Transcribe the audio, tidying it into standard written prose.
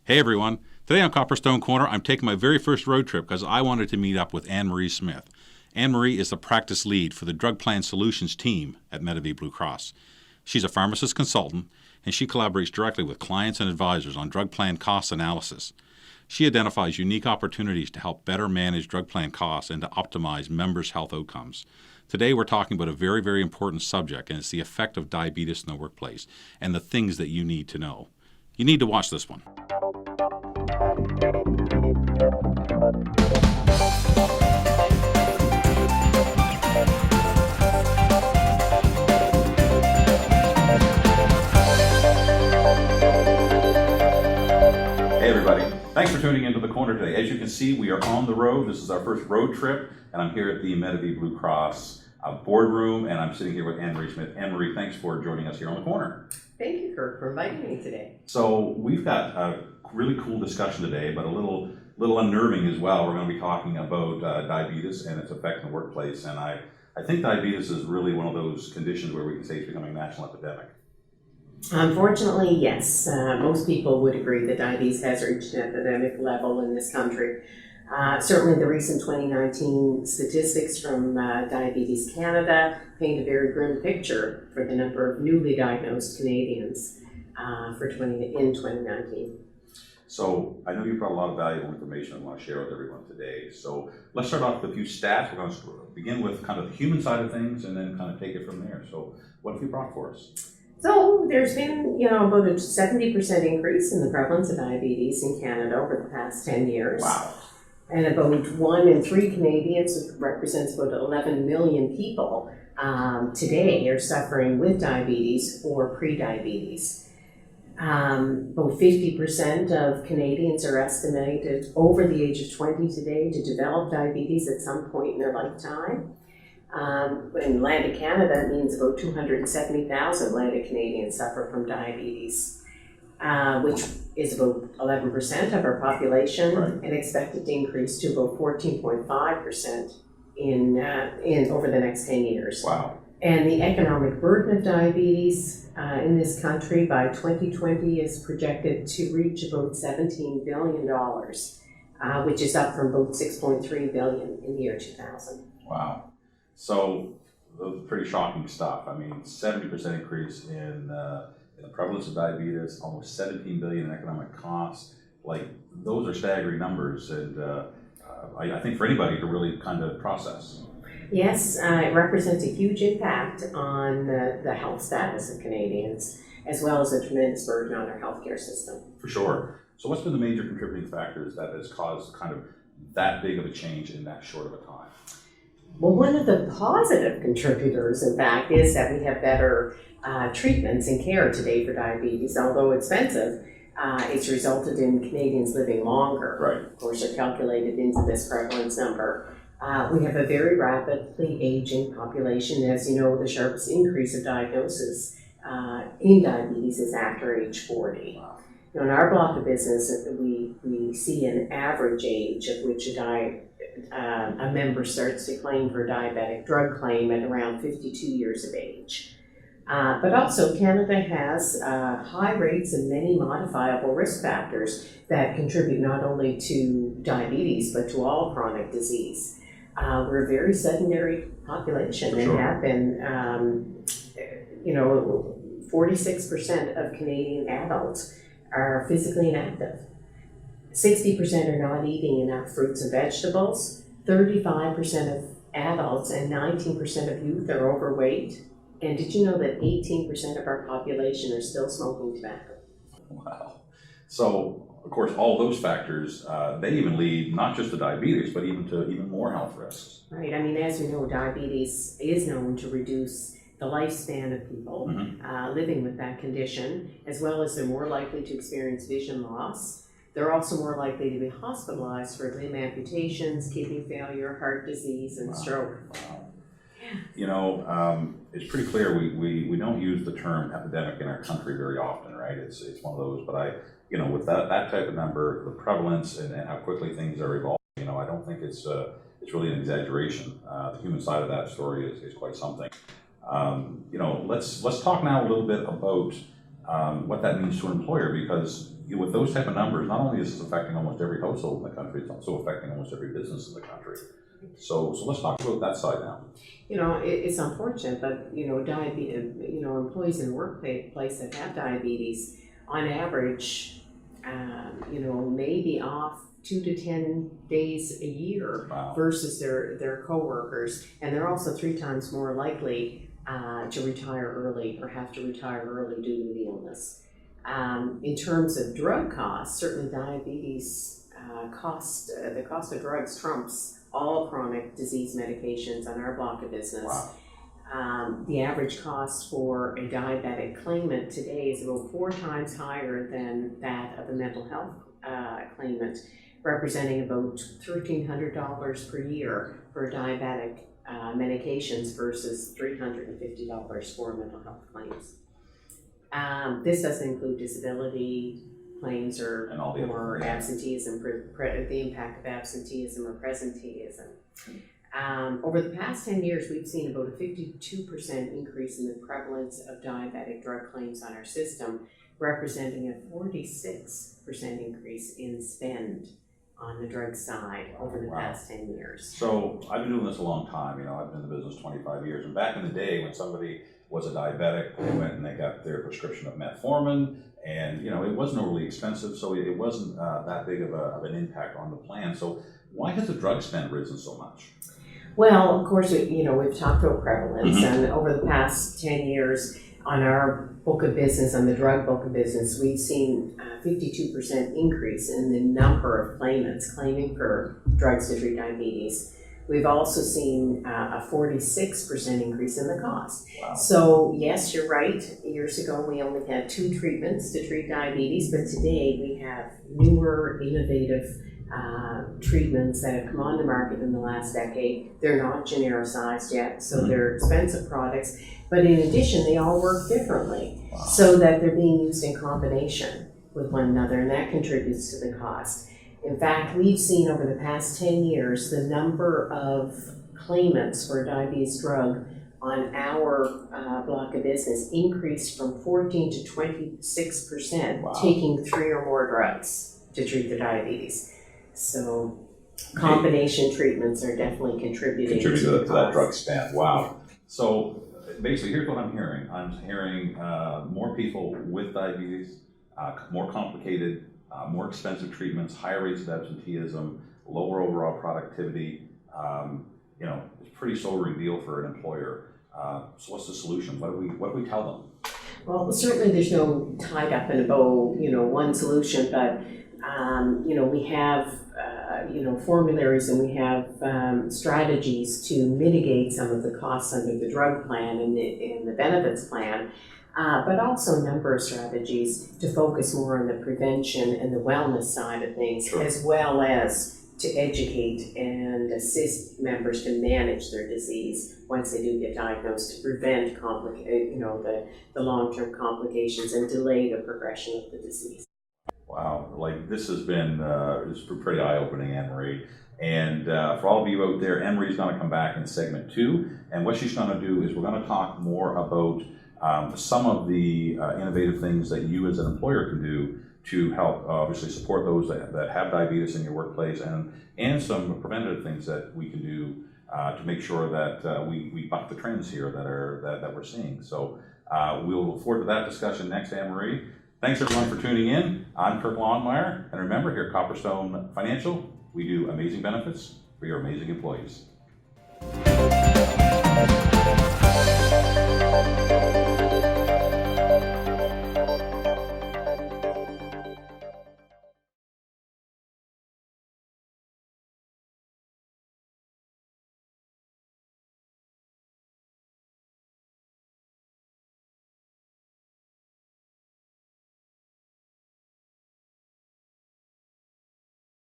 Hey everyone, today on Copperstone Corner I'm taking my very first road trip because I wanted to meet up with Anne-Marie Smith. Anne-Marie is the practice lead for the Drug Plan Solutions team at Medavie Blue Cross. She's a pharmacist consultant and she collaborates directly with clients and advisors on drug plan cost analysis. She identifies unique opportunities to help better manage drug plan costs and to optimize members' health outcomes. Today we're talking about a very, very important subject, and it's the effect of diabetes in the workplace and the things that you need to know. You need to watch this one. Hey everybody, thanks for tuning into the corner today. As you can see, we are on the road. This is our first road trip, and I'm here at the Medavie Blue Cross boardroom, and I'm sitting here with Anne-Marie Smith. Anne-Marie, thanks for joining us here on the corner. Thank you, Kirk, for inviting me today. So we've got a really cool discussion today, but a little unnerving as well. We're going to be talking about diabetes and its effect in the workplace, and I think diabetes is really one of those conditions where we can say it's becoming a national epidemic. Unfortunately, yes. Most people would agree that diabetes has reached an epidemic level in this country. Certainly the recent 2019 statistics from Diabetes Canada paint a very grim picture for the number of newly diagnosed Canadians in 2019. So I know you've brought a lot of valuable information I want to share with everyone today. So let's start off with a few stats. We're going to begin with kind of the human side of things and then kind of take it from there. So what have you brought for us? So there's been, about a 70% increase in the prevalence of diabetes in Canada over the past 10 years. Wow. And about 1 in 3 Canadians, which represents about 11 million people, today are suffering with diabetes or pre-diabetes. About 50% of Canadians are estimated over the age of 20 today to develop diabetes at some point in their lifetime. In land of Canada, it means about 270,000 landed Canadians suffer from diabetes, which is about 11% of our population, right, and expected to increase to about 14.5% in over the next 10 years. Wow. And the economic burden of diabetes in this country by 2020 is projected to reach about $17 billion, which is up from about $6.3 billion in the year 2000. Wow. So, pretty shocking stuff. I mean, 70% increase in the prevalence of diabetes, almost $17 billion in economic costs. Like, those are staggering numbers, and I think for anybody to really kind of process. Yes, it represents a huge impact on the health status of Canadians, as well as a tremendous burden on our healthcare system. For sure. So what's been the major contributing factors that has caused kind of that big of a change in that short of a time? Well, one of the positive contributors, in fact, is that we have better treatments and care today for diabetes. Although expensive, it's resulted in Canadians living longer. Right. Of course, are calculated into this prevalence number. We have a very rapidly aging population. As you know, the sharpest increase of diagnosis in diabetes is after age 40. Wow. In our block of business, we see an average age at which a member starts to claim for a diabetic drug claim at around 52 years of age. But also, Canada has high rates of many modifiable risk factors that contribute not only to diabetes, but to all chronic disease. We're a very sedentary population, For and sure. have been, 46% of Canadian adults are physically inactive. 60% are not eating enough fruits and vegetables. 35% of adults and 19% of youth are overweight. And did you know that 18% of our population are still smoking tobacco? Wow. So, of course, all those factors, they even lead not just to diabetes, but even more health risks. Right. I mean, as we know, diabetes is known to reduce the lifespan of people living with that condition, as well as they're more likely to experience vision loss. They're also more likely to be hospitalized for limb amputations, kidney failure, heart disease, and stroke. Wow. It's pretty clear we don't use the term epidemic in our country very often, right? It's one of those, but with that type of number, the prevalence and how quickly things are evolving, I don't think it's really an exaggeration. The human side of that story is quite something. Let's talk now a little bit about what that means to an employer, because with those type of numbers, not only is this affecting almost every household in the country, it's also affecting almost every business in the country. So let's talk about that side now. It's unfortunate, but employees in the workplace that have diabetes, on average, may be off 2 to 10 days a year. Wow. Versus their coworkers, and they're also 3 times more likely to retire early or have to retire early due to the illness. In terms of drug costs, certainly diabetes the cost of drugs trumps all chronic disease medications on our block of business. Wow. The average cost for a diabetic claimant today is about 4 times higher than that of a mental health claimant, representing about $1,300 per year for diabetic medications versus $350 for mental health claims. This doesn't include disability claims or absenteeism, the impact of absenteeism or presenteeism. Over the past 10 years, we've seen about a 52% increase in the prevalence of diabetic drug claims on our system, representing a 46% increase in spend on the drug side over the past 10 years. So I've been doing this a long time. I've been in the business 25 years. And back in the day when somebody was a diabetic, they went and they got their prescription of metformin, and it wasn't overly expensive, so it wasn't that big of an impact on the plan. So why has the drug spend risen so much? Well, of course, we've talked about prevalence, and over the past 10 years, on our book of business, on the drug book of business, we've seen a 52% increase in the number of claimants claiming for drugs to treat diabetes. We've also seen a 46% increase in the cost. Wow. So yes, you're right. Years ago, we only had 2 treatments to treat diabetes, but today we have newer, innovative treatments that have come on the market in the last decade. They're not genericized yet, so they're expensive products. But in addition, they all work differently, so that they're being used in combination with one another, and that contributes to the cost. In fact, we've seen over the past 10 years the number of claimants for a diabetes drug on our block of business increase from 14 to 26%, taking 3 or more drugs to treat the diabetes. So combination treatments are definitely contributing to that drug spend. Wow. So basically, here's what I'm hearing. I'm hearing more people with diabetes, more complicated, more expensive treatments, higher rates of absenteeism, lower overall productivity. It's a pretty sobering deal for an employer. So what's the solution? What do we tell them? Well, certainly there's no tied up in a bow, one solution, but we have formularies, and we have strategies to mitigate some of the costs under the drug plan and the benefits plan. But also a number of strategies to focus more on the prevention and the wellness side of things, as well as to educate and assist members to manage their disease once they do get diagnosed, to prevent the long-term complications and delay the progression of the disease. Wow, this has been it's pretty eye-opening, Anne-Marie. And for all of you out there, Anne-Marie's going to come back in segment 2, and what she's going to do is we're going to talk more about some of the innovative things that you as an employer can do to help obviously support those that have diabetes in your workplace, and some preventative things that we can do to make sure that we buck the trends here that we're seeing. So we'll look forward to that discussion next, Anne-Marie. Thanks everyone for tuning in. I'm Kirk Longmire, and remember, here at Copperstone Financial, we do amazing benefits for your amazing employees.